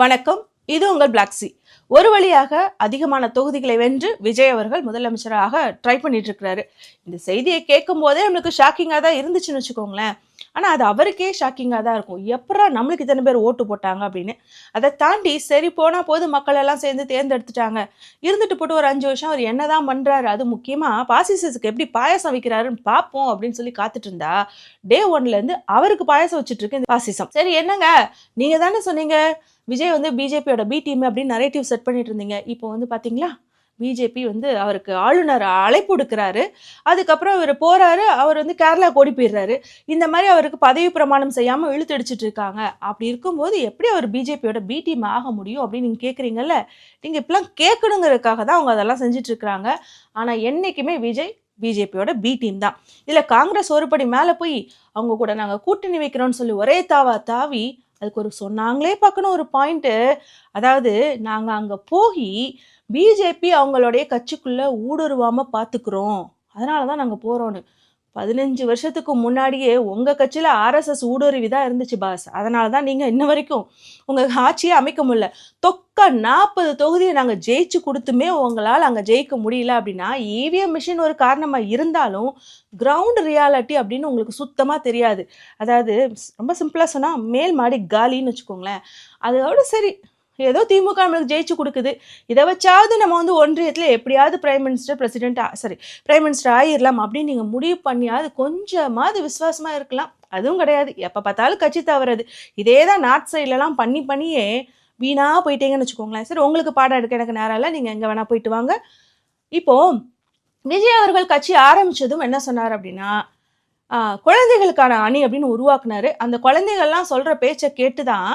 வணக்கம். இது உங்கள் பிளாக் சி. ஒரு வழியாக அதிகமான தொகுதிகளை வென்று விஜய் அவர்கள் முதலமைச்சராக ட்ரை பண்ணிட்டு இருக்கிறாரு. இந்த செய்தியை கேட்கும் போதே நம்மளுக்கு ஷாக்கிங்காக தான் இருந்துச்சுன்னு வச்சுக்கோங்களேன். ஆனால் அது அவருக்கே ஷாக்கிங்காக தான் இருக்கும். எப்பரா நம்மளுக்கு இத்தனை பேர் ஓட்டு போட்டாங்க அப்படின்னு. அதை தாண்டி சரி போனால் போது மக்கள் எல்லாம் சேர்ந்து தேர்ந்தெடுத்துட்டாங்க. இருந்துட்டு போட்டு ஒரு 5 வருஷம் அவர் என்னதான் பண்ணுறாரு, அது முக்கியமாக பாசிசத்துக்கு எப்படி பாயசம் வைக்கிறாருன்னு பார்ப்போம் அப்படின்னு சொல்லி காத்துட்டு இருந்தா டே 1லேருந்து அவருக்கு பாயசம் வச்சுட்டு இருக்கு இந்த பாசிசம். சரி என்னங்க, நீங்கள் தானே சொன்னீங்க விஜய் வந்து பிஜேபியோட பி டீம் அப்படின்னு நரேட்டிவ் செட் பண்ணிட்டு இருந்தீங்க. இப்போ வந்து பார்த்தீங்களா பிஜேபி வந்து அவருக்கு ஆளுநர் அழைப்பு கொடுக்குறாரு. அதுக்கப்புறம் இவர் போறாரு, அவர் வந்து கேரளா ஓடி போயிடுறாரு. இந்த மாதிரி அவருக்கு பதவி பிரமாணம் செய்யாமல் இழுத்தடிச்சிட்டு இருக்காங்க. அப்படி இருக்கும்போது எப்படி அவர் பிஜேபியோட பி டீம் ஆக முடியும் அப்படின்னு நீங்கள் கேட்குறீங்கல்ல. நீங்கள் இப்பெல்லாம் கேட்கணுங்கிறதுக்காக தான் அவங்க அதெல்லாம் செஞ்சுட்டு இருக்கிறாங்க. ஆனால் என்றைக்குமே விஜய் பிஜேபியோட பி டீம் தான். இதில் காங்கிரஸ் ஒரு படி மேலே போய் அவங்க கூட நாங்கள் கூட்டணி வைக்கிறோன்னு சொல்லி ஒரே தாவி அதுக்கு ஒரு சொன்னாங்களே பார்க்கணும் ஒரு பாயிண்ட்டு. அதாவது நாங்கள் அங்கே போய் பிஜேபி அவங்களுடைய கட்சிக்குள்ளே ஊடுருவாமல் பார்த்துக்குறோம், அதனால தான் நாங்கள் போகிறோன்னு. 15 வருஷத்துக்கு முன்னாடியே உங்கள் கட்சியில் ஆர்எஸ்எஸ் ஊடுருவி தான் இருந்துச்சு பாஸ். அதனால தான் நீங்கள் இன்ன வரைக்கும் உங்கள் ஆட்சியை அமைக்க முடியல. தொக்க 40 தொகுதியை நாங்கள் ஜெயிச்சு கொடுத்துமே உங்களால் அங்கே ஜெயிக்க முடியல அப்படின்னா இவிஎம் மிஷின் ஒரு காரணமாக இருந்தாலும் கிரவுண்ட் ரியாலிட்டி அப்படின்னு உங்களுக்கு சுத்தமாக தெரியாது. அதாவது ரொம்ப சிம்பிளாக சொன்னால் மேல் மாடி காலின்னு வச்சுக்கோங்களேன். அதோட சரி ஏதோ திமுக நம்மளுக்கு ஜெயிச்சு கொடுக்குது, இதை வச்சாவது நம்ம வந்து ஒன்றியத்தில் எப்படியாவது பிரைம் மினிஸ்டர் ஆயிடலாம் அப்படின்னு நீங்கள் முடிவு பண்ணியாவது கொஞ்சமாவது விசுவாசமாக இருக்கலாம். அதுவும் கிடையாது. எப்போ பார்த்தாலும் கட்சி தவறது. இதே தான் நார்த் சைட்லலாம் பண்ணியே வீணாக போயிட்டீங்கன்னு வச்சுக்கோங்களேன். சரி உங்களுக்கு பாடம் எடுக்க எனக்கு நேரம் இல்லை, நீங்கள் எங்கே வேணால் போயிட்டு வாங்க. இப்போது விஜய் அவர்கள் கட்சி ஆரம்பித்ததும் என்ன சொன்னார் அப்படின்னா குழந்தைகளுக்கான அணி அப்படின்னு உருவாக்குனாரு. அந்த குழந்தைகள்லாம் சொல்கிற பேச்சை கேட்டு தான்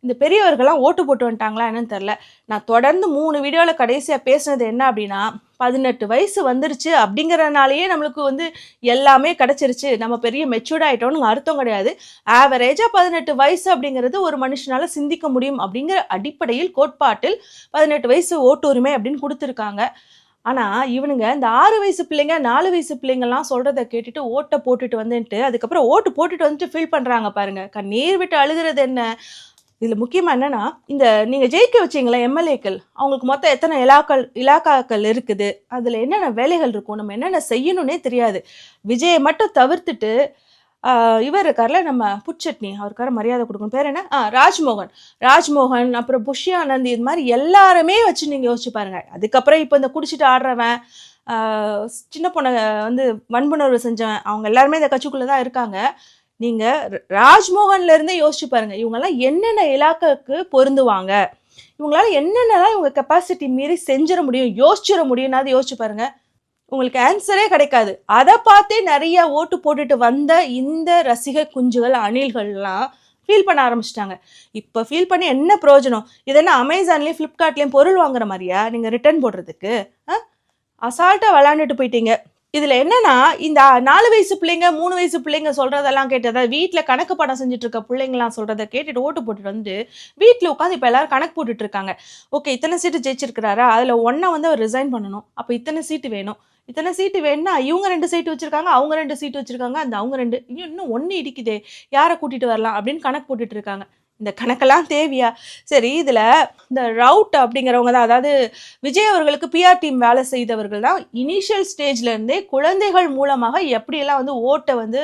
இந்த பெரியவர்கள்லாம் ஓட்டு போட்டு வந்துட்டாங்களா என்னன்னு தெரில. நான் தொடர்ந்து 3 வீடியோவில் கடைசியாக பேசுனது என்ன அப்படின்னா 18 வயசு வந்துருச்சு அப்படிங்கிறனாலேயே நம்மளுக்கு வந்து எல்லாமே கிடச்சிருச்சு, நம்ம பெரிய மெச்சூர்ட் ஆகிட்டோன்னு அர்த்தம் கிடையாது. ஆவரேஜாக 18 வயசு அப்படிங்கிறது ஒரு மனுஷனால் சிந்திக்க முடியும் அப்படிங்கிற அடிப்படையில் கோட்பாட்டில் 18 வயசு ஓட்டு உரிமை அப்படின்னு கொடுத்துருக்காங்க. ஆனால் இவனுங்க இந்த 6 வயசு பிள்ளைங்க 4 வயசு பிள்ளைங்கள்லாம் சொல்கிறத கேட்டுட்டு ஓட்டை போட்டுட்டு வந்துட்டு அதுக்கப்புறம் ஓட்டு போட்டுட்டு வந்துட்டு ஃபீல் பண்ணுறாங்க பாருங்கள். கண்ணீர் விட்டு அழுகிறது என்ன. இதில் முக்கியமாக என்னென்னா இந்த நீங்கள் ஜெயிக்க வச்சிங்களா எம்எல்ஏக்கள், அவங்களுக்கு மொத்தம் எத்தனை இலாக்காக்கள் இருக்குது, அதில் என்னென்ன வேலைகள் இருக்கும், நம்ம என்னென்ன செய்யணுன்னே தெரியாது. விஜயை மட்டும் தவிர்த்துட்டு இவர் இருக்கார்ல நம்ம புட்சட்னி, அவருக்கார மரியாதை கொடுக்கணும், பேர் என்ன, ராஜ்மோகன் அப்புறம் புஷ்ய ஆனந்த், இது மாதிரி எல்லாருமே வச்சு நீங்கள் யோசிச்சு பாருங்கள். அதுக்கப்புறம் இப்போ இந்த குடிச்சிட்டு ஆடுறவன் சின்ன பொண்ணை வந்து வன்புணர்வு செஞ்சவன் அவங்க எல்லாருமே இந்த கட்சிக்குள்ளே தான் இருக்காங்க. நீங்கள் ராஜ்மோகன்லேருந்தே யோசிச்சு பாருங்கள், இவங்கெல்லாம் என்னென்ன இலாக்காவுக்கு பொருந்துவாங்க, இவங்களால என்னென்னலாம் இவங்க கெப்பாசிட்டி மீறி செஞ்சிட முடியும், யோசிச்சிட முடியும்னாது யோசிச்சு பாருங்கள். உங்களுக்கு ஆன்சரே கிடைக்காது. அதை பார்த்தே நிறைய ஓட்டு போட்டுட்டு வந்த இந்த ரசிக குஞ்சுகள் அணில்கள்லாம் ஃபீல் பண்ண ஆரம்பிச்சிட்டாங்க. இப்போ ஃபீல் பண்ணி என்ன பிரயோஜனம்? இதென்ன அமேசான்லேயும் ஃப்ளிப்கார்ட்லேயும் பொருள் வாங்குற மாதிரியா நீங்கள் ரிட்டர்ன் போடுறதுக்கு? அசால்ட்டாக விளாண்டுட்டு போயிட்டீங்க. இதில் என்னன்னா இந்த 4 வயசு பிள்ளைங்க 3 வயசு பிள்ளைங்க சொல்கிறதெல்லாம் கேட்டு, அதாவது வீட்டில் கணக்கு படம் செஞ்சுட்டு இருக்க பிள்ளைங்களாம் சொல்கிறத கேட்டுட்டு ஓட்டு போட்டுட்டு வந்து வீட்டில் உட்காந்து இப்போ எல்லாரும் கணக்கு போட்டுட்டு இருக்காங்க. ஓகே இத்தனை சீட்டு ஜெயிச்சிருக்கிறாரா, அதில் ஒன்றை வந்து அவர் ரிசைன் பண்ணணும், அப்போ இத்தனை சீட்டு வேணும்னா இவங்க 2 சீட்டு வச்சுருக்காங்க, அவங்க 2 சீட்டு வச்சுருக்காங்க, அந்த அவங்க 2 இன்னும் 1 இடிக்குதே, யாரை கூட்டிகிட்டு வரலாம் அப்படின்னு கணக்கு போட்டுட்டு இருக்காங்க. இந்த கணக்கெல்லாம் தேவையா? சரி இதில் இந்த ரவுட் அப்படிங்கிறவங்க தான், அதாவது விஜய் அவர்களுக்கு பிஆர் டீம் வேலை செய்தவர்கள் தான் இனிஷியல் ஸ்டேஜ்லேருந்தே குழந்தைகள் மூலமாக எப்படியெல்லாம் வந்து ஓட்டை வந்து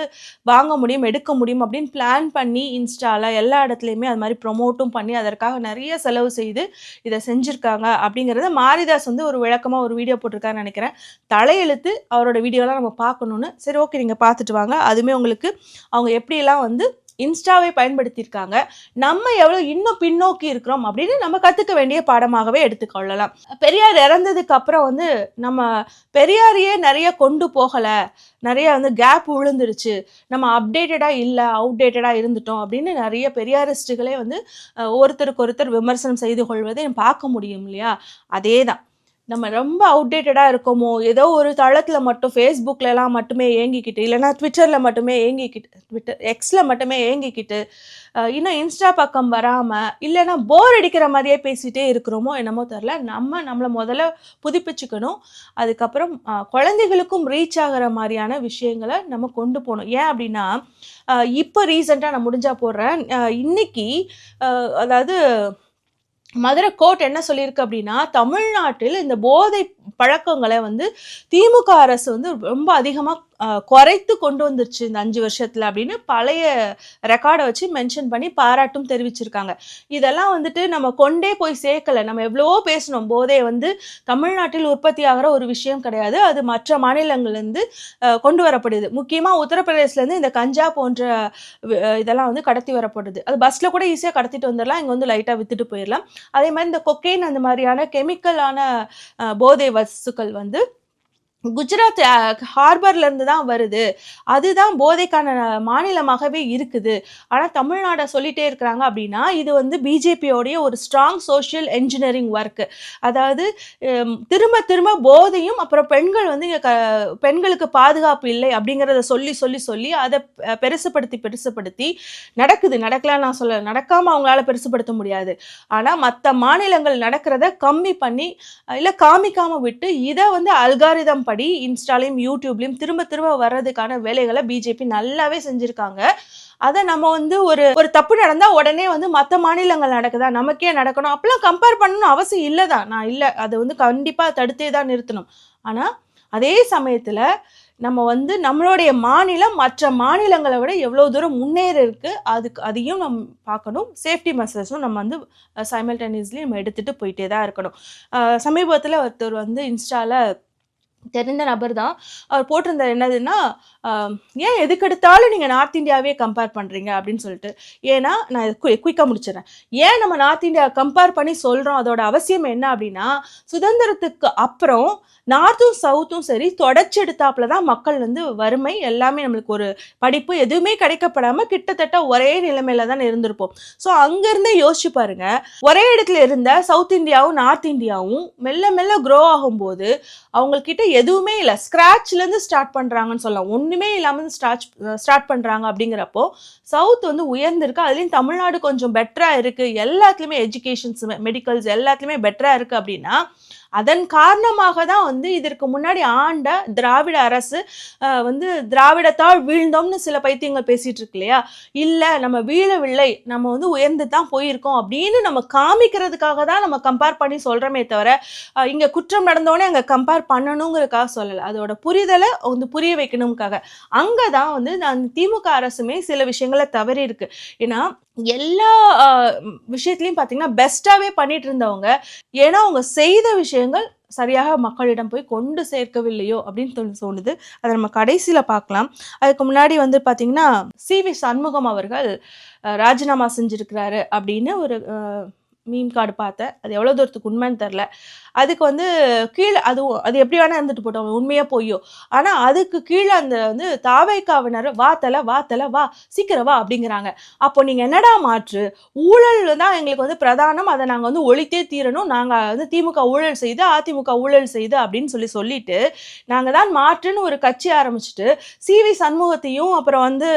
வாங்க முடியும் எடுக்க முடியும் அப்படின்னு பிளான் பண்ணி இன்ஸ்டாவில் எல்லா இடத்துலையுமே அது மாதிரி ப்ரொமோட்டும் பண்ணி அதற்காக நிறைய செலவு செய்து இதை செஞ்சுருக்காங்க அப்படிங்கிறத மாரிதாஸ் வந்து ஒரு விளக்கமாக ஒரு வீடியோ போட்டிருக்காருன்னு நினைக்கிறேன். தலையெழுத்து அவரோட வீடியோலாம் நம்ம பார்க்கணுன்னு. சரி ஓகே நீங்கள் பார்த்துட்டு வாங்க. அதுவுமே உங்களுக்கு அவங்க எப்படியெல்லாம் வந்து இன்ஸ்டாவை பயன்படுத்தியிருக்காங்க, நம்ம எவ்வளோ இன்னும் பின்னோக்கி இருக்கிறோம் அப்படின்னு நம்ம கற்றுக்க வேண்டிய பாடமாகவே எடுத்துக்கொள்ளலாம். பெரியார் இறந்ததுக்கு அப்புறம் வந்து நம்ம பெரியாரையே நிறைய கொண்டு போகலை, நிறைய வந்து கேப் விழுந்துருச்சு, நம்ம அப்டேட்டடாக இல்லை அவுடேட்டடாக இருந்துட்டோம் அப்படின்னு நிறைய பெரியாரிஸ்டுகளே வந்து ஒருத்தருக்கு ஒருத்தர் விமர்சனம் செய்து கொள்வதை பார்க்க முடியும் இல்லையா? அதே தான் நம்ம ரொம்ப அவுடேட்டடாக இருக்கோமோ, ஏதோ ஒரு தளத்தில் மட்டும் ஃபேஸ்புக்கிலலாம் மட்டுமே ஏங்கிக்கிட்டு, இல்லைனா ட்விட்டரில் மட்டுமே எக்ஸில் மட்டுமே ஏங்கிக்கிட்டு இன்னும் இன்ஸ்டா பக்கம் வராமல், இல்லைனா போர் அடிக்கிற மாதிரியே பேசிகிட்டே இருக்கிறோமோ என்னமோ தெரில. நம்மளை முதல்ல புதுப்பிச்சுக்கணும். அதுக்கப்புறம் குழந்தைகளுக்கும் ரீச் ஆகிற மாதிரியான விஷயங்களை நம்ம கொண்டு போகணும். ஏன் அப்படின்னா இப்போ ரீசெண்டாக நான் முடிஞ்சால் போடுறேன், இன்னைக்கு அதாவது மதுரை கோர்ட் என்ன சொல்லியிருக்கு அப்படின்னா, தமிழ்நாட்டில் இந்த போதை பழக்கங்களை வந்து திமுக அரசு வந்து ரொம்ப அதிகமா குறைத்து கொண்டு வந்துருச்சு இந்த 5 வருஷத்துல அப்படின்னு பழைய ரெக்கார்டை வச்சு மென்ஷன் பண்ணி பாராட்டும் தெரிவிச்சிருக்காங்க. இதெல்லாம் வந்துட்டு நம்ம கொண்டே போய் சேர்க்கல. நம்ம எவ்வளவோ பேசணும். போதை வந்து தமிழ்நாட்டில் உற்பத்தி ஆகிற ஒரு விஷயம் கிடையாது. அது மற்ற மாநிலங்கள்லேருந்து கொண்டு வரப்படுது. முக்கியமா உத்தரப்பிரதேசலேருந்து இந்த கஞ்சா போன்ற இதெல்லாம் வந்து கடத்தி வரப்படுது. அது பஸ்ல கூட ஈஸியாக கடத்திட்டு வந்துடலாம். இங்கே வந்து லைட்டாக வித்துட்டு போயிடலாம். அதே மாதிரி இந்த கொக்கைன் அந்த மாதிரியான கெமிக்கலான போதை வஸ்துக்கள் வந்து குஜராத் ஹார்பர்ல இருந்து தான் வருது. அதுதான் போதைக்கான மாநிலமாகவே இருக்குது. ஆனா தமிழ்நாட சொல்லிட்டே இருக்கிறாங்க அப்படின்னா, இது வந்து பிஜேபியோடைய ஒரு ஸ்ட்ராங் சோஷியல் என்ஜினியரிங் ஒர்க். அதாவது திரும்ப திரும்ப போதையும் அப்புறம் பெண்கள் வந்து இங்க பெண்களுக்கு பாதுகாப்பு இல்லை அப்படிங்கிறத சொல்லி சொல்லி சொல்லி அதை பெருசுபடுத்தி நடக்கலாம் நான் சொல்ல, நடக்காம அவங்களால பெருசுபடுத்த முடியாது. ஆனா மற்ற மாநிலங்கள் நடக்கிறத கம்மி பண்ணி இல்ல காமிக்காம விட்டு இதை வந்து அல்காரிதம் படி இன்ஸ்டாலையும் யூடியூப்லையும் திரும்ப திரும்ப வர்றதுக்கான வேலைகளை பிஜேபி நல்லாவே செஞ்சிருக்காங்க. அதை நம்ம வந்து ஒரு தப்பு நடந்தா உடனே வந்து மற்ற மாநிலங்கள் நடக்குதா, நமக்கே நடக்கணும் அப்பெல்லாம் கம்பேர் பண்ணணும் அவசியம் இல்லைதான். நான் இல்லை, அதை வந்து கண்டிப்பா தடுத்தே தான் நிறுத்தணும். ஆனா அதே சமயத்துல நம்ம வந்து நம்மளுடைய மாநிலம் மற்ற மாநிலங்களை விட எவ்வளோ தூரம் முன்னேறி இருக்கு அதையும் நம்ம பார்க்கணும். சேஃப்டி மெஷர்ஸும் நம்ம வந்து சைமல்டேனியஸ்லி நம்ம எடுத்துட்டு போயிட்டே தான் இருக்கணும். சமீபத்தில் ஒருத்தர் வந்து இன்ஸ்டால தெரிந்த நபர் தான், அவர் போட்டிருந்தார் என்னதுன்னா, ஏன் எதுக்கெடுத்தாலும் நீங்கள் நார்த் இந்தியாவே கம்பேர் பண்ணுறீங்க அப்படின்னு சொல்லிட்டு. ஏன்னா நான் குயிக்காக முடிச்சிடறேன். ஏன் நம்ம நார்த் இந்தியா கம்பேர் பண்ணி சொல்கிறோம், அதோட அவசியம் என்ன அப்படின்னா, சுதந்திரத்துக்கு அப்புறம் நார்த்தும் சவுத்தும் சரி தொடர்ச்சி எடுத்தாப்புல தான் மக்கள் வந்து வறுமை எல்லாமே நம்மளுக்கு ஒரு படிப்பு எதுவுமே கிடைக்கப்படாமல் கிட்டத்தட்ட ஒரே நிலைமையில தான் இருந்திருப்போம். ஸோ அங்கேருந்தே யோசிச்சு பாருங்க, ஒரே இடத்துல இருந்த சவுத் இந்தியாவும் நார்த் இந்தியாவும் மெல்ல மெல்ல க்ரோ ஆகும்போது அவங்கக்கிட்ட எதுவுமே இல்லை, ஸ்க்ராட்ச்லேருந்து ஸ்டார்ட் பண்ணுறாங்கன்னு சொல்லலாம். ஒன்றுமே இல்லாமல் ஸ்டார்ட் பண்ணுறாங்க. அப்படிங்கிறப்போ சவுத் வந்து உயர்ந்திருக்கு. அதுலேயும் தமிழ்நாடு கொஞ்சம் பெட்டராக இருக்குது. எல்லாத்துலேயுமே எஜுகேஷன்ஸ் மெடிக்கல்ஸ் எல்லாத்துலேயுமே பெட்டராக இருக்குது. அப்படின்னா அதன் காரணமாக தான் வந்து இதற்கு முன்னாடி ஆண்ட திராவிட அரசு வந்து திராவிடத்தால் வீழ்ந்தோம்னு சில பைத்தியங்கள் பேசிட்டு இருக்கு இல்லையா. இல்லை, நம்ம வீழவில்லை, நம்ம வந்து உயர்ந்து தான் போயிருக்கோம் அப்படின்னு நம்ம காமிக்கிறதுக்காக தான் நம்ம கம்பேர் பண்ணி சொல்கிறோமே தவிர இங்கே குற்றம் நடந்தோடனே அங்கே கம்பேர் பண்ணணுங்கிறதுக்காக சொல்லலை. அதோட புரிதலை வந்து புரிய வைக்கணுங்காக. அங்கே தான் வந்து நான் திமுக அரசுமே சில விஷயங்களை தவறி இருக்கு. ஏன்னா எல்லா விஷயத்துலையும் பார்த்தீங்கன்னா பெஸ்ட்டாகவே பண்ணிட்டு இருந்தவங்க, ஏன்னா அவங்க செய்த விஷயங்கள் சரியாக மக்களிடம் போய் கொண்டு சேர்க்கவில்லையோ அப்படின்னு தோணுது. அதை நம்ம கடைசியில் பார்க்கலாம். அதுக்கு முன்னாடி வந்து பார்த்தீங்கன்னா சி.வி. சண்முகம் அவர்கள் ராஜினாமா செஞ்சுருக்கிறாரு அப்படின்னு ஒரு மீம் கார்டு பார்த்தேன். அது எவ்வளோ தூரத்துக்கு உண்மைன்னு தெரில. அதுக்கு வந்து கீழே அது எப்படி வேணா இருந்துட்டு போட்டோம், உண்மையாக போயோ. ஆனால் அதுக்கு கீழே அந்த வந்து தாவைக்காவினர் வா தலை வா சீக்கிரம் வா அப்படிங்கிறாங்க. அப்போ நீங்கள் என்னடா மாற்று, ஊழல் தான் எங்களுக்கு வந்து பிரதானம், அதை நாங்கள் வந்து ஒழித்தே தீரணும், நாங்கள் வந்து திமுக ஊழல் செய்து அதிமுக ஊழல் செய்து அப்படின்னு சொல்லிட்டு நாங்கள் தான் மாற்றுன்னு ஒரு கட்சி ஆரம்பிச்சுட்டு சி.வி. சண்முகத்தையும் அப்புறம் வந்து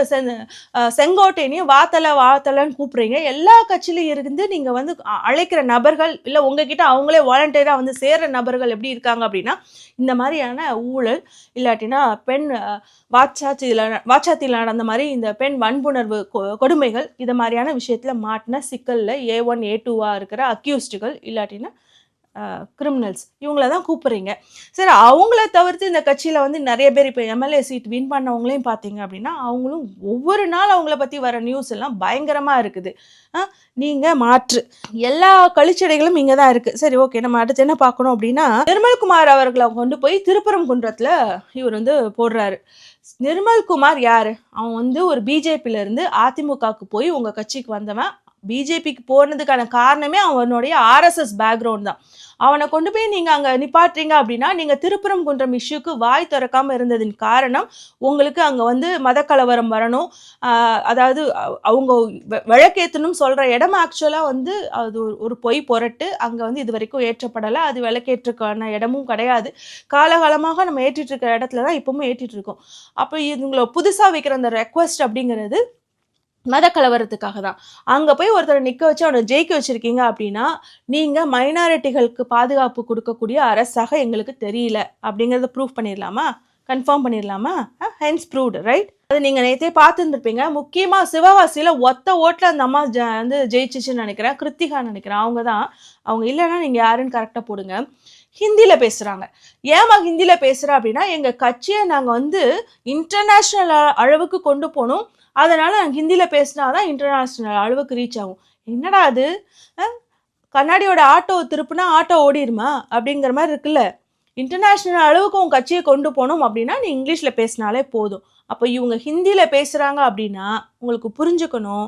செங்கோட்டையனையும் வாத்தலைன்னு கூப்பிடுறீங்க. எல்லா கட்சியிலையும் இருந்து நீங்கள் வந்து அழைக்கிற நபர்கள் இல்லை உங்ககிட்ட அவங்களே வாலண்டியராக வந்து சேர்ற நபர்கள் எப்படி இருக்காங்க அப்படின்னா இந்த மாதிரியான ஊழல் இல்லாட்டினா பெண் வாச்சாத்தியில் நடந்த மாதிரி இந்த பெண் வன்புணர்வு கொடுமைகள் இது மாதிரியான விஷயத்தில் மாட்டின சிக்கலில் A1 A2 இருக்கிற அக்யூஸ்டுகள் இல்லாட்டினா கிரிமினல்ஸ் இவங்கள தான் கூப்பிட்றீங்க. சரி, அவங்கள தவிர்த்து இந்த கட்சியில் வந்து நிறைய பேர் இப்போ எம்எல்ஏ சீட் வின் பண்ணவங்களையும் பார்த்தீங்க அப்படின்னா அவங்களும் ஒவ்வொரு நாள் அவங்கள பற்றி வர நியூஸ் எல்லாம் பயங்கரமாக இருக்குது. நீங்கள் மாற்று எல்லா கழிச்சடைகளும் இங்கே தான் இருக்குது. சரி, ஓகே, நம்ம அடுத்து என்ன பார்க்கணும் அப்படின்னா நிர்மல்குமார் அவர்களை கொண்டு போய் திருப்பரங்குன்றத்தில் இவர் வந்து போடுறாரு. நிர்மல்குமார் யார்? அவன் வந்து ஒரு பிஜேபியிலேருந்து அதிமுகவுக்கு போய் உங்கள் கட்சிக்கு வந்தவன். பிஜேபிக்கு போனதுக்கான காரணமே அவனுடைய RSS பேக்ரவுண்ட் தான். அவனை கொண்டு போய் நீங்கள் அங்கே நிப்பாட்டுறீங்க அப்படின்னா நீங்கள் திருப்பரங்குன்றம் இஷ்யூக்கு வாய் திறக்காமல் இருந்ததின் காரணம் உங்களுக்கு அங்கே வந்து மதக்கலவரம் வரணும், அதாவது அவங்க விளக்கேற்றணும் சொல்கிற இடம் ஆக்சுவலாக வந்து அது ஒரு பொய் புரட்டு. அங்கே வந்து இது வரைக்கும் ஏற்றப்படலை, அது விளக்கேற்றுக்கான இடமும் கிடையாது. காலகாலமாக நம்ம ஏற்றிட்டு இருக்கிற இடத்துல தான் இப்பவும் ஏற்றிட்டு இருக்கோம். அப்போ இவங்களை புதுசாக வைக்கிற அந்த ரெக்வஸ்ட் அப்படிங்கிறது மத கலவரத்துக்காக தான். அங்கே போய் ஒருத்தரை நிற்க வச்சு அவனை ஜெயிக்க வச்சுருக்கீங்க அப்படின்னா நீங்கள் மைனாரிட்டிகளுக்கு பாதுகாப்பு கொடுக்கக்கூடிய அரசாக எங்களுக்கு தெரியல அப்படிங்கிறத ப்ரூவ் பண்ணிடலாமா, கன்ஃபார்ம் பண்ணிடலாமா? Hence proved, right? அது நீங்க நேத்தே பார்த்துருந்துருப்பீங்க. முக்கியமா சிவகாசியில ஒத்த ஓட்டுல அந்த அம்மா வந்து ஜெயிச்சுச்சுன்னு நினைக்கிறேன். கிருத்திகான்னு நினைக்கிறேன். அவங்க தான். அவங்க இல்லன்னா நீங்க யாருன்னு கரெக்ட்டா போடுங்க. ஹிந்தில பேசுறாங்க. ஏம்மா ஹிந்தில பேசுற அப்படின்னா, எங்க கட்சிய நாங்க வந்து இன்டர்நேஷனல் அளவுக்கு கொண்டு போணும். அதனால நாங்க ஹிந்தில பேசினா தான் இன்டர்நேஷனல் அளவுக்கு ரீச் ஆகும். என்னடா அது? அ கண்ணாடியோட ஆட்டோ திருப்புனா ஆட்டோ ஓடிருமா? அப்படிங்கிற மாரி இருக்குல்ல. இன்டர்நேஷனல் அளவுக்கு உன் கட்சியை கொண்டு போகணும் அப்படின்னா நீ இங்கிலீஷ்ல பேசினாலே போதும். அப்போ இவங்க ஹிந்தியில பேசுறாங்க அப்படின்னா உங்களுக்கு புரிஞ்சுக்கணும்,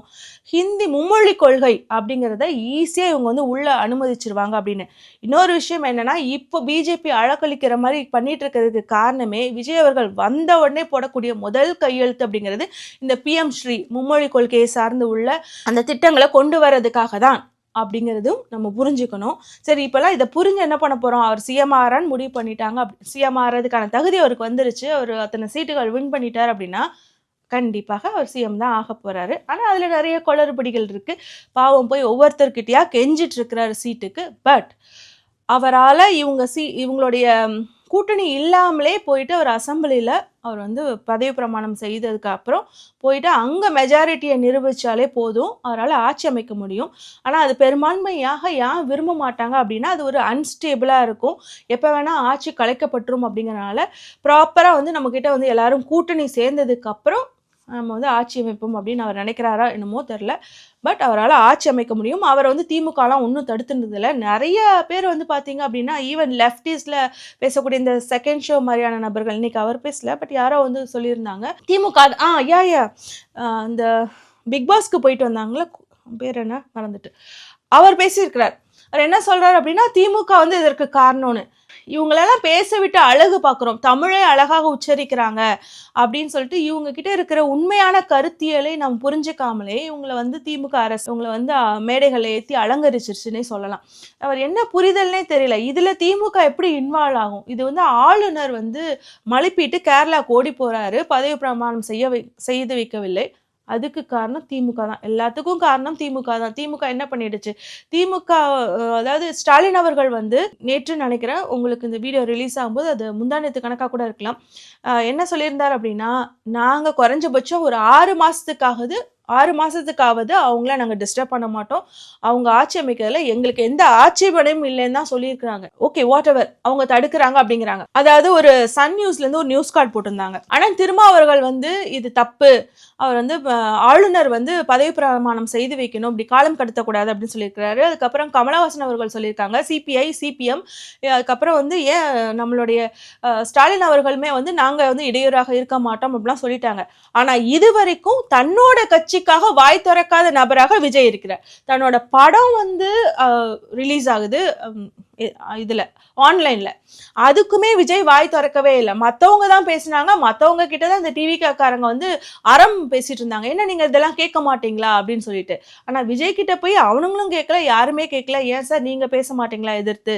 ஹிந்தி மும்மொழி கொள்கை அப்படிங்கிறத ஈஸியா இவங்க வந்து உள்ள அனுமதிச்சிருவாங்க அப்படின்னு. இன்னொரு விஷயம் என்னன்னா, இப்போ பிஜேபி அழக்களிக்கிற மாதிரி பண்ணிட்டு இருக்கிறதுக்கு காரணமே விஜய் அவர்கள் வந்த உடனே போடக்கூடிய முதல் கையெழுத்து அப்படிங்கிறது இந்த பிஎம் ஸ்ரீ மும்மொழி கொள்கையை சார்ந்து உள்ள அந்த திட்டங்களை கொண்டு வரதுக்காக தான் அப்படிங்கிறதும் நம்ம புரிஞ்சுக்கணும். சரி, இப்போல்லாம் இதை புரிஞ்சு என்ன பண்ண போகிறோம், அவர் சிஎம் ஆறான்னு முடிவு பண்ணிட்டாங்க. சிஎம் ஆறதுக்கான தகுதி அவருக்கு வந்துருச்சு, அவர் அத்தனை சீட்டுகள் வின் பண்ணிட்டார் அப்படின்னா கண்டிப்பாக அவர் சிஎம் தான் ஆக போறாரு. ஆனால் அதில் நிறைய குளறுபடிகள் இருக்கு. பாவம் போய் ஒவ்வொருத்தர்கிட்டயா கெஞ்சிட்டு இருக்கிறாரு சீட்டுக்கு. பட் அவரால் இவங்களுடைய கூட்டணி இல்லாமலே போயிட்டு அவர் அசம்பிளியில் அவர் வந்து பதவி பிரமாணம் செய்ததுக்கு அப்புறம் போயிட்டு அங்கே மெஜாரிட்டியை நிரூபித்தாலே போதும், அவரால் ஆட்சி அமைக்க முடியும். ஆனால் அது பெரும்பான்மையாக ஏன் விரும்ப மாட்டாங்க அப்படின்னா, அது ஒரு அன்ஸ்டேபிளாக இருக்கும், எப்போ வேணால் ஆட்சி கலைக்கப்பட்டுரும். அப்படிங்கிறனால ப்ராப்பராக வந்து நம்மக்கிட்ட வந்து எல்லாரும் கூட்டணி சேர்ந்ததுக்கப்புறம் நம்ம வந்து ஆட்சி அமைப்போம் அப்படின்னு அவர் நினைக்கிறாரா என்னமோ தெரில. பட் அவரால் ஆட்சி அமைக்க முடியும். அவரை வந்து திமுகலாம் ஒன்றும் தடுத்துனதில்லை. நிறைய பேர் வந்து பார்த்தீங்க அப்படின்னா ஈவன் லெஃப்டிஸில் பேசக்கூடிய இந்த செகண்ட் ஷோ மாதிரியான நபர்கள், இன்னைக்கு அவர் பேசல, பட் யாரோ வந்து சொல்லியிருந்தாங்க திமுக இந்த பிக் பாஸ்க்கு போயிட்டு வந்தாங்களே, பேர் என்ன மறந்துட்டு, அவர் பேசியிருக்கிறார். அவர் என்ன சொல்றாரு அப்படின்னா, திமுக வந்து இதற்கு காரணம்னு. இவங்களெல்லாம் பேச விட்டு அழகு பார்க்குறோம், தமிழே அழகாக உச்சரிக்கிறாங்க அப்படின்னு சொல்லிட்டு இவங்க கிட்ட இருக்கிற உண்மையான கருத்தியலை நம்ம புரிஞ்சுக்காமலே இவங்களை வந்து திமுக அரசு இவங்களை வந்து மேடைகளை ஏற்றி அலங்கரிச்சிருச்சுன்னே சொல்லலாம். அவர் என்ன புரிதல்னே தெரியல. இதுல திமுக எப்படி இன்வால்வ் ஆகும்? இது வந்து ஆளுநர் வந்து மழுப்பிட்டு கேரளாக்கு ஓடி போறாரு, பதவி பிரமாணம் செய்து வைக்கவில்லை. அதுக்கு காரணம் திமுக தான். எல்லாத்துக்கும் காரணம் திமுக தான். திமுக என்ன பண்ணிடுச்சு, திமுக அதாவது ஸ்டாலின் அவர்கள் வந்து நேற்று நினைக்கிறேன், உங்களுக்கு இந்த வீடியோ ரிலீஸ் ஆகும்போது அது முந்தானத்து கணக்காக கூட இருக்கலாம், என்ன சொல்லியிருந்தார் அப்படின்னா, நாங்கள் குறைஞ்சபட்சம் ஒரு 6 மாதத்துக்காவது அவங்கள நாங்கள் டிஸ்டர்ப் பண்ண மாட்டோம், அவங்க ஆட்சி அமைக்கிறதுல எங்களுக்கு எந்த ஆட்சேபனையும் இல்லைன்னு தான் சொல்லியிருக்கிறாங்க. ஓகே, வாட் எவர், அவங்க தடுக்கிறாங்க அப்படிங்கிறாங்க. அதாவது ஒரு சன் நியூஸ்லேருந்து ஒரு நியூஸ் கார்டு போட்டிருந்தாங்க. ஆனால் திரும்ப அவர்கள் வந்து இது தப்பு, அவர் வந்து ஆளுநர் வந்து பதவி பிரமாணம் செய்து வைக்கணும், இப்படி காலம் கடத்தக்கூடாது அப்படின்னு சொல்லியிருக்கிறாரு. அதுக்கப்புறம் கமலஹாசன் அவர்கள் சொல்லியிருக்காங்க, சிபிஐ சிபிஎம், அதுக்கப்புறம் வந்து ஏன் நம்மளுடைய ஸ்டாலின் அவர்களுமே வந்து நாங்கள் வந்து இடையூறாக இருக்க மாட்டோம் அப்படிலாம் சொல்லிட்டாங்க. ஆனால் இது வரைக்கும் தன்னோட கட்சிக்காக வாய் திறக்காத நபராக விஜய் இருக்கிறார். தன்னோட படம் வந்து ரிலீஸ் ஆகுது இதுல ஆன்லைன்ல, அதுக்குமே விஜய் வாய் திறக்கவே இல்லை. மற்றவங்க தான் பேசினாங்க, மற்றவங்க கிட்ட தான் இந்த டிவி காரங்க வந்து அறம் பேசிட்டு இருந்தாங்க, என்ன நீங்க இதெல்லாம் கேட்க மாட்டீங்களா அப்படின்னு சொல்லிட்டு. ஆனா விஜய் கிட்ட போய் அவனுங்களும் கேட்கல, யாருமே கேட்கல. ஏன் சார் நீங்க பேச மாட்டீங்களா எதிர்த்து?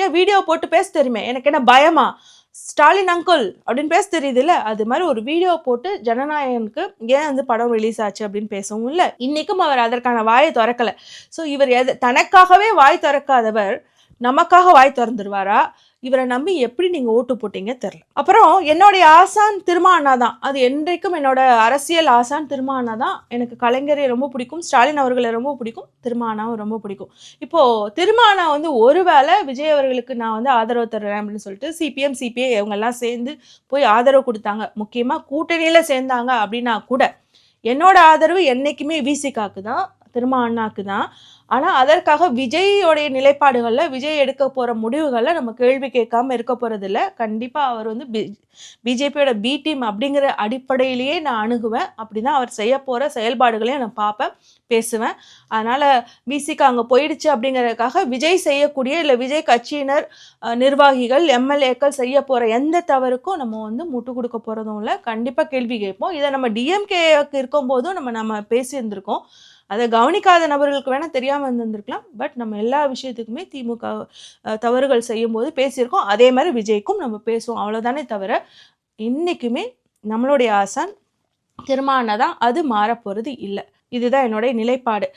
ஏன் வீடியோ போட்டு பேச தெரியுமே, எனக்கு என்ன பயமா, ஸ்டாலின் அங்கிள் அப்படின்னு பேச தெரியுதுல்ல, அது மாதிரி ஒரு வீடியோ போட்டு ஜனநாயகனுக்கு ஏன் வந்து படம் ரிலீஸ் ஆச்சு அப்படின்னு பேசவும் இல்லை. இன்னைக்கும் அவர் அதற்கான வாயை திறக்கல. ஸோ இவர் தனக்காகவே வாய் திறக்காதவர் நமக்காக வாய் திறந்துருவாரா? இவரை நம்பி எப்படி நீங்க ஓட்டு போட்டீங்க தெரியல. அப்புறம் என்னுடைய ஆசான் திருமா அண்ணா தான், அது என்றைக்கும் என்னோட அரசியல் ஆசான் திருமா அண்ணா தான். எனக்கு கலைஞரை ரொம்ப பிடிக்கும், ஸ்டாலின் அவர்களை ரொம்ப பிடிக்கும், திருமா அண்ணாவும் ரொம்ப பிடிக்கும். இப்போ திருமா அண்ணா வந்து ஒருவேளை விஜய் அவர்களுக்கு நான் வந்து ஆதரவு தர்றேன் அப்படின்னு சொல்லிட்டு சிபிஎம் சிபிஐ இவங்கெல்லாம் சேர்ந்து போய் ஆதரவு கொடுத்தாங்க, முக்கியமா கூட்டணியில சேர்ந்தாங்க அப்படின்னா கூட என்னோட ஆதரவு என்னைக்குமே விசிகாக்கு தான், திருமா அண்ணாக்கு தான். ஆனால் அதற்காக விஜயோடைய நிலைப்பாடுகளில், விஜய் எடுக்க போகிற முடிவுகளில் நம்ம கேள்வி கேட்காம இருக்க போகிறதில்ல. கண்டிப்பாக அவர் வந்து பிஜேபியோட பி டீம் அப்படிங்கிற அடிப்படையிலேயே நான் அணுகுவேன். அப்படி தான் அவர் செய்ய போகிற செயல்பாடுகளையும் நான் பார்ப்பேன், பேசுவேன். அதனால் பிசிக்கு அங்கே போயிடுச்சு அப்படிங்கிறதுக்காக விஜய் செய்யக்கூடிய இல்லை விஜய் கட்சியினர் நிர்வாகிகள் எம்எல்ஏக்கள் செய்ய போகிற எந்த தவறுக்கும் நம்ம வந்து முட்டு கொடுக்க போகிறதும் இல்லை. கண்டிப்பாக கேள்வி கேட்போம். இதை நம்ம டிஎம்கேக்கு இருக்கும்போதும் நம்ம பேசியிருந்திருக்கோம். அதை கவனிக்காத நபர்களுக்கு வேணால் தெரியாமல் இருந்திருக்கலாம். பட் நம்ம எல்லா விஷயத்துக்குமே திமுக தவறுகள் செய்யும் போது பேசியிருக்கோம். அதே மாதிரி விஜய்க்கும் நம்ம பேசுவோம், அவ்வளோதானே தவிர இன்றைக்குமே நம்மளுடைய ஆசான் திருமா அண்ணா தான், அது மாறப்போகிறது இல்லை. இதுதான் என்னுடைய நிலைப்பாடு.